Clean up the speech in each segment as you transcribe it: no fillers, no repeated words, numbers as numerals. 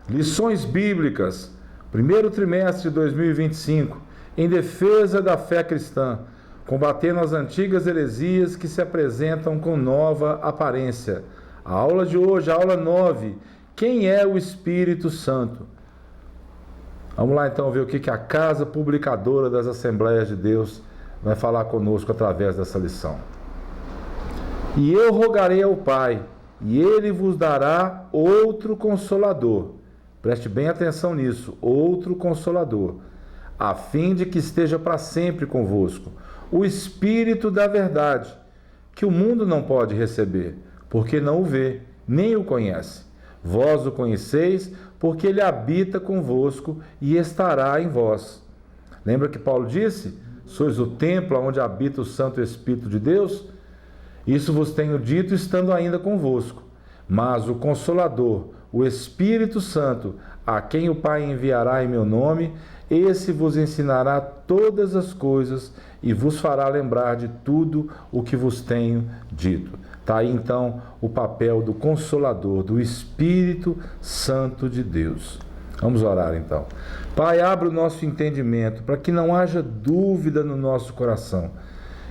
Lições bíblicas, primeiro trimestre de 2025, em defesa da fé cristã, combatendo as antigas heresias que se apresentam com nova aparência. A aula de hoje, a aula 9, quem é o Espírito Santo? Vamos lá então ver o que a Casa Publicadora das Assembleias de Deus vai falar conosco através dessa lição. E eu rogarei ao Pai, e Ele vos dará outro Consolador. Preste bem atenção nisso, outro Consolador, a fim de que esteja para sempre convosco, o Espírito da verdade, que o mundo não pode receber, porque não o vê, nem o conhece. Vós o conheceis, porque ele habita convosco e estará em vós. Lembra que Paulo disse? Sois o templo onde habita o Santo Espírito de Deus? Isso vos tenho dito estando ainda convosco. Mas o Consolador, o Espírito Santo, a quem o Pai enviará em meu nome, esse vos ensinará todas as coisas e vos fará lembrar de tudo o que vos tenho dito. Está aí então o papel do Consolador, do Espírito Santo de Deus. Vamos orar então. Pai, abre o nosso entendimento para que não haja dúvida no nosso coração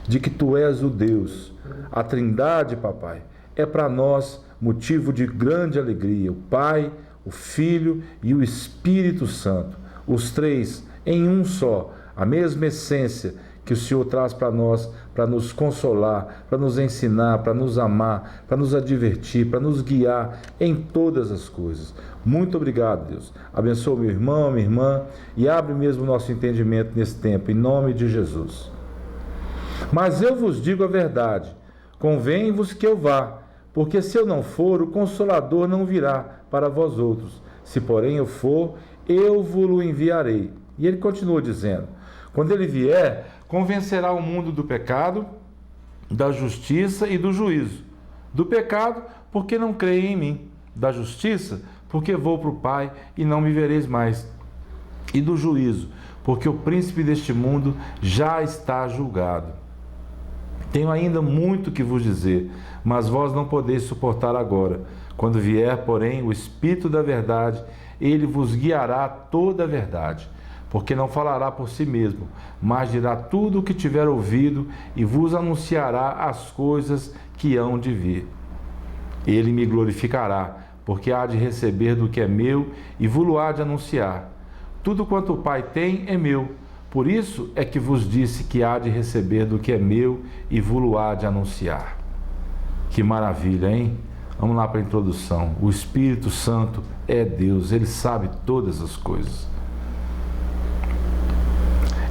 de que Tu és o Deus. A Trindade, Papai, é para nós motivo de grande alegria. O Pai, o Filho e o Espírito Santo. Os três em um só, a mesma essência que o Senhor traz para nós, para nos consolar, para nos ensinar, para nos amar, para nos advertir, para nos guiar em todas as coisas. Muito obrigado, Deus. Abençoa meu irmão, minha irmã e abre mesmo o nosso entendimento nesse tempo, em nome de Jesus. Mas eu vos digo a verdade, convém-vos que eu vá, porque se eu não for, o Consolador não virá para vós outros. Se porém eu for, eu vos-lo enviarei. E ele continua dizendo, quando ele vier, convencerá o mundo do pecado, da justiça e do juízo. Do pecado, porque não creem em mim. Da justiça, porque vou para o Pai e não me vereis mais. E do juízo, porque o príncipe deste mundo já está julgado. Tenho ainda muito que vos dizer, mas vós não podeis suportar agora. Quando vier, porém, o Espírito da verdade, ele vos guiará toda a verdade, porque não falará por si mesmo, mas dirá tudo o que tiver ouvido e vos anunciará as coisas que hão de vir. Ele me glorificará, porque há de receber do que é meu e vos-lo há de anunciar. Tudo quanto o Pai tem é meu, por isso é que vos disse que há de receber do que é meu e vos-lo há de anunciar. Que maravilha, hein? Vamos lá para a introdução. O Espírito Santo é Deus, Ele sabe todas as coisas.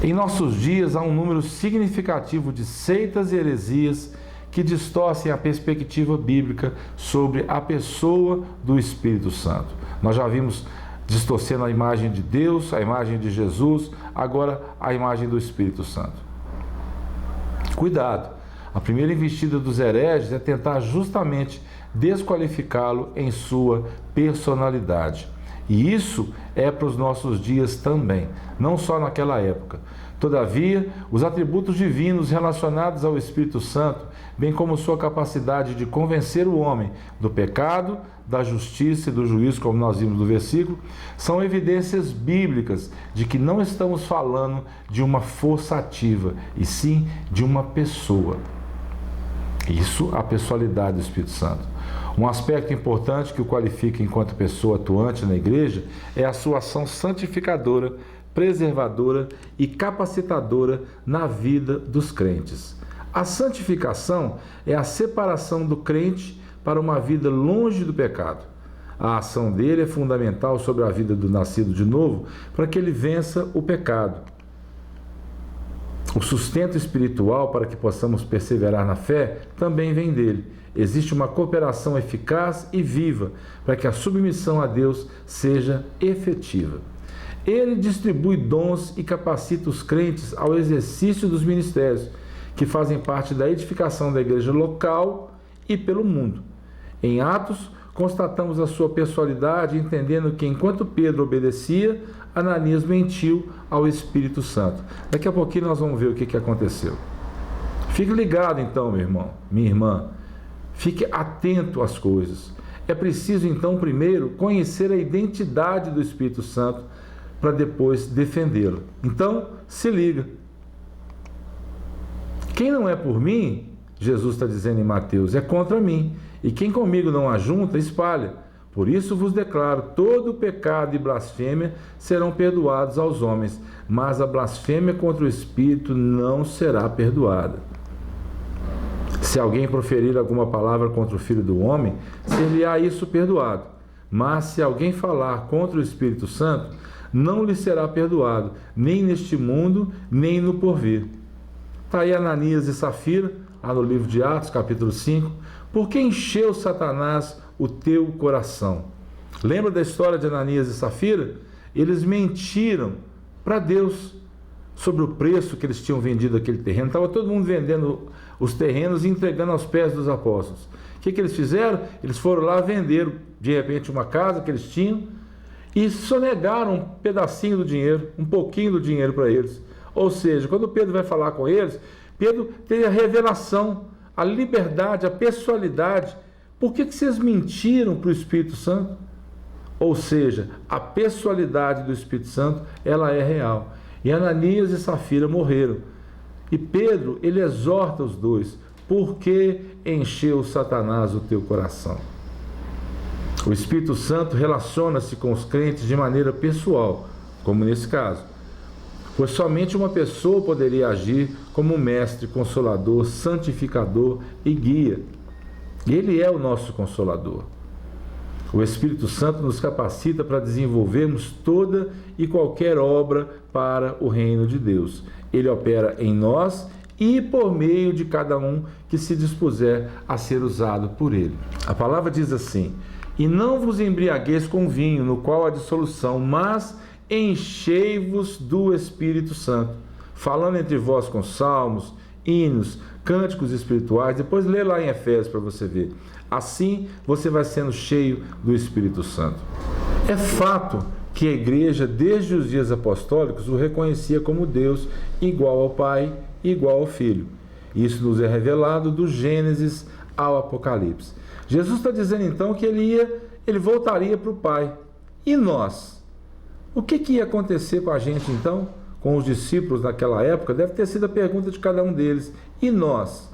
Em nossos dias há um número significativo de seitas e heresias que distorcem a perspectiva bíblica sobre a pessoa do Espírito Santo. Nós já vimos distorcendo a imagem de Deus, a imagem de Jesus, agora a imagem do Espírito Santo. Cuidado! A primeira investida dos hereges é tentar justamente desqualificá-lo em sua personalidade. E isso é para os nossos dias também, não só naquela época. Todavia, os atributos divinos relacionados ao Espírito Santo, bem como sua capacidade de convencer o homem do pecado, da justiça e do juízo, como nós vimos no versículo, são evidências bíblicas de que não estamos falando de uma força ativa, e sim de uma pessoa. Isso, a pessoalidade do Espírito Santo. Um aspecto importante que o qualifica enquanto pessoa atuante na igreja é a sua ação santificadora, preservadora e capacitadora na vida dos crentes. A santificação é a separação do crente para uma vida longe do pecado. A ação dele é fundamental sobre a vida do nascido de novo para que ele vença o pecado. O sustento espiritual para que possamos perseverar na fé também vem dele. Existe uma cooperação eficaz e viva para que a submissão a Deus seja efetiva. Ele distribui dons e capacita os crentes ao exercício dos ministérios, que fazem parte da edificação da igreja local e pelo mundo. Em Atos, constatamos a sua pessoalidade, entendendo que enquanto Pedro obedecia, Ananias mentiu ao Espírito Santo. Daqui a pouquinho nós vamos ver o que aconteceu. Fique ligado então, meu irmão, minha irmã. Fique atento às coisas. É preciso então primeiro conhecer a identidade do Espírito Santo para depois defendê-lo. Então, se liga. Quem não é por mim, Jesus está dizendo em Mateus, é contra mim. E quem comigo não ajunta, espalha. Por isso vos declaro, todo pecado e blasfêmia serão perdoados aos homens, mas a blasfêmia contra o Espírito não será perdoada. Se alguém proferir alguma palavra contra o Filho do Homem, ser-lhe-á isso perdoado. Mas se alguém falar contra o Espírito Santo, não lhe será perdoado, nem neste mundo, nem no porvir. Está aí Ananias e Safira, lá no livro de Atos, capítulo 5. Por que encheu Satanás o teu coração? Lembra da história de Ananias e Safira? Eles mentiram para Deus sobre o preço que eles tinham vendido aquele terreno. Estava todo mundo vendendo os terrenos e entregando aos pés dos apóstolos. O que eles fizeram? Eles foram lá, venderam de repente uma casa que eles tinham e sonegaram um pedacinho do dinheiro, um pouquinho do dinheiro para eles. Ou seja, quando Pedro vai falar com eles, Pedro tem a revelação, a liberdade, a pessoalidade. Por que vocês mentiram para o Espírito Santo? Ou seja, a pessoalidade do Espírito Santo, ela é real. E Ananias e Safira morreram. E Pedro, ele exorta os dois. Por que encheu Satanás o teu coração? O Espírito Santo relaciona-se com os crentes de maneira pessoal, como nesse caso. Pois somente uma pessoa poderia agir como mestre, consolador, santificador e guia. Ele é o nosso consolador. O Espírito Santo nos capacita para desenvolvermos toda e qualquer obra para o reino de Deus. Ele opera em nós e por meio de cada um que se dispuser a ser usado por ele. A palavra diz assim: e não vos embriagueis com vinho, no qual há dissolução, mas enchei-vos do Espírito Santo, falando entre vós com salmos, hinos, cânticos espirituais. Depois lê lá em Efésios para você ver. Assim você vai sendo cheio do Espírito Santo. É fato que a igreja, desde os dias apostólicos, o reconhecia como Deus, igual ao Pai, igual ao Filho. Isso nos é revelado do Gênesis ao Apocalipse. Jesus está dizendo então que ele voltaria para o Pai. E nós? O que ia acontecer com a gente então? Com os discípulos naquela época? Deve ter sido a pergunta de cada um deles. E nós?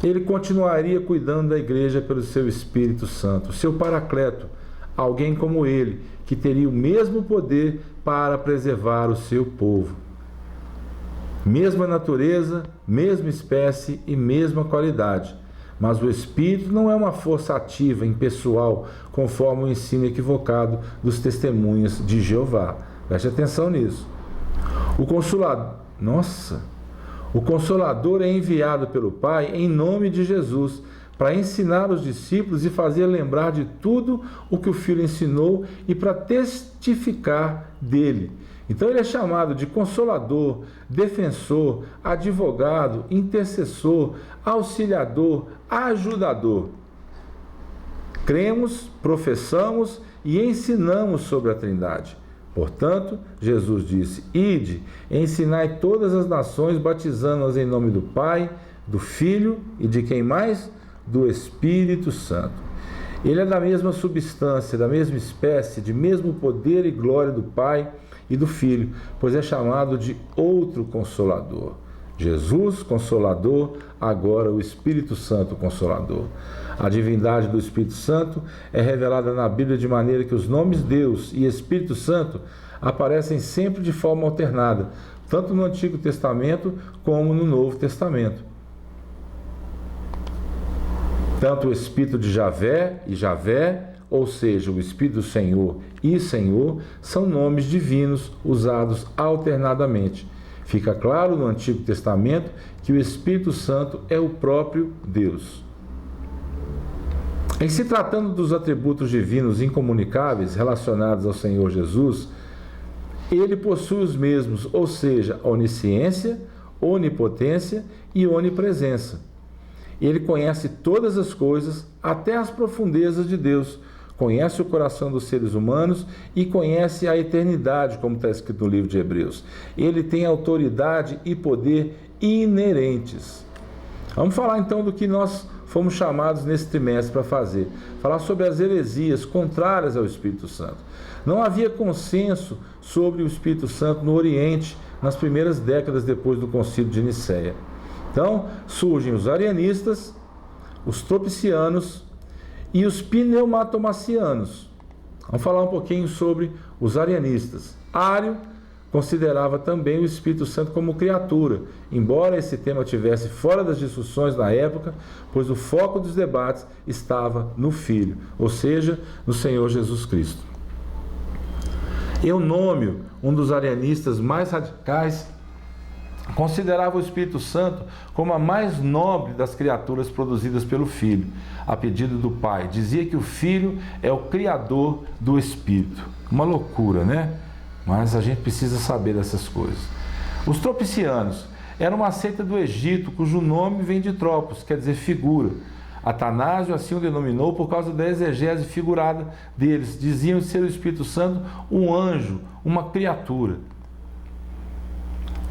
Ele continuaria cuidando da igreja pelo seu Espírito Santo, seu Paracleto, alguém como ele, que teria o mesmo poder para preservar o seu povo. Mesma natureza, mesma espécie e mesma qualidade. Mas o Espírito não é uma força ativa, impessoal, conforme o ensino equivocado dos testemunhas de Jeová. Preste atenção nisso. O Consolador é enviado pelo Pai em nome de Jesus, para ensinar os discípulos e fazer lembrar de tudo o que o Filho ensinou e para testificar dele. Então ele é chamado de Consolador, Defensor, Advogado, Intercessor, Auxiliador, Ajudador. Cremos, professamos e ensinamos sobre a Trindade. Portanto, Jesus disse: ide, ensinai todas as nações, batizando-as em nome do Pai, do Filho e de quem mais? Do Espírito Santo. Ele é da mesma substância, da mesma espécie, de mesmo poder e glória do Pai e do Filho, pois é chamado de outro Consolador. Jesus, Consolador, agora o Espírito Santo, Consolador. A divindade do Espírito Santo é revelada na Bíblia de maneira que os nomes Deus e Espírito Santo aparecem sempre de forma alternada, tanto no Antigo Testamento como no Novo Testamento. Tanto o Espírito de Javé e Javé, ou seja, o Espírito do Senhor e Senhor, são nomes divinos usados alternadamente. Fica claro no Antigo Testamento que o Espírito Santo é o próprio Deus. Em se tratando dos atributos divinos incomunicáveis relacionados ao Senhor Jesus, ele possui os mesmos, ou seja, onisciência, onipotência e onipresença. Ele conhece todas as coisas, até as profundezas de Deus, conhece o coração dos seres humanos e conhece a eternidade, como está escrito no livro de Hebreus. Ele tem autoridade e poder inerentes. Vamos falar então do que nós fomos chamados nesse trimestre para fazer. Falar sobre as heresias contrárias ao Espírito Santo. Não havia consenso sobre o Espírito Santo no Oriente nas primeiras décadas depois do Concílio de Nicéia. Então, surgem os arianistas, os tropicianos e os pneumatomacianos. Vamos falar um pouquinho sobre os arianistas. Ário considerava também o Espírito Santo como criatura, embora esse tema estivesse fora das discussões na época, pois o foco dos debates estava no Filho, ou seja, no Senhor Jesus Cristo. Eunômio, um dos arianistas mais radicais, considerava o Espírito Santo como a mais nobre das criaturas produzidas pelo Filho, a pedido do Pai. Dizia que o Filho é o criador do Espírito. Uma loucura, né? Mas a gente precisa saber dessas coisas. Os tropicianos eram uma seita do Egito, cujo nome vem de tropos, quer dizer figura. Atanásio assim o denominou por causa da exegese figurada deles. Diziam ser o Espírito Santo um anjo, uma criatura.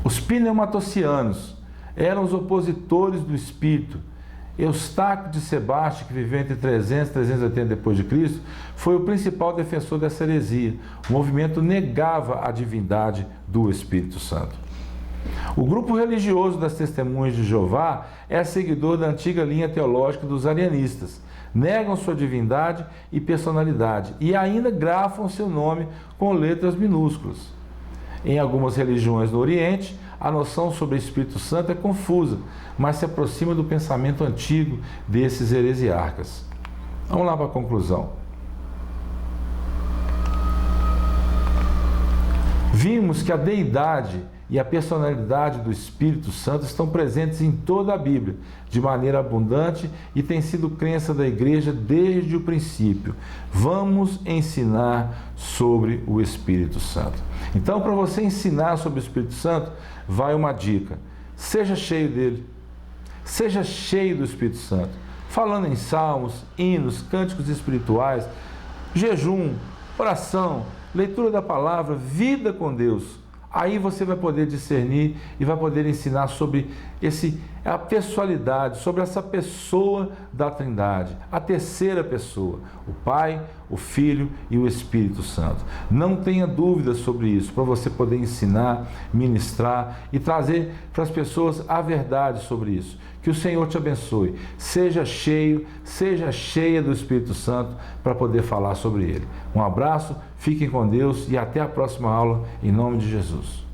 Os pneumatocianos eram os opositores do Espírito. Eustáquio de Sebaste, que viveu entre 300 e 380 d.C., foi o principal defensor dessa heresia. O movimento negava a divindade do Espírito Santo. O grupo religioso das Testemunhas de Jeová é seguidor da antiga linha teológica dos arianistas. Negam sua divindade e personalidade e ainda grafam seu nome com letras minúsculas. Em algumas religiões do Oriente, a noção sobre o Espírito Santo é confusa, mas se aproxima do pensamento antigo desses heresiarcas. Vamos lá para a conclusão. Vimos que a deidade e a personalidade do Espírito Santo estão presentes em toda a Bíblia, de maneira abundante, e tem sido crença da Igreja desde o princípio. Vamos ensinar sobre o Espírito Santo. Então, para você ensinar sobre o Espírito Santo, vai uma dica: seja cheio dele, seja cheio do Espírito Santo, falando em salmos, hinos, cânticos espirituais, jejum, oração, leitura da palavra, vida com Deus. Aí você vai poder discernir e vai poder ensinar sobre a pessoalidade, sobre essa pessoa da Trindade, a terceira pessoa, o Pai, o Filho e o Espírito Santo. Não tenha dúvidas sobre isso, para você poder ensinar, ministrar e trazer para as pessoas a verdade sobre isso. Que o Senhor te abençoe. Seja cheio, seja cheia do Espírito Santo para poder falar sobre ele. Um abraço, fiquem com Deus e até a próxima aula, em nome de Jesus.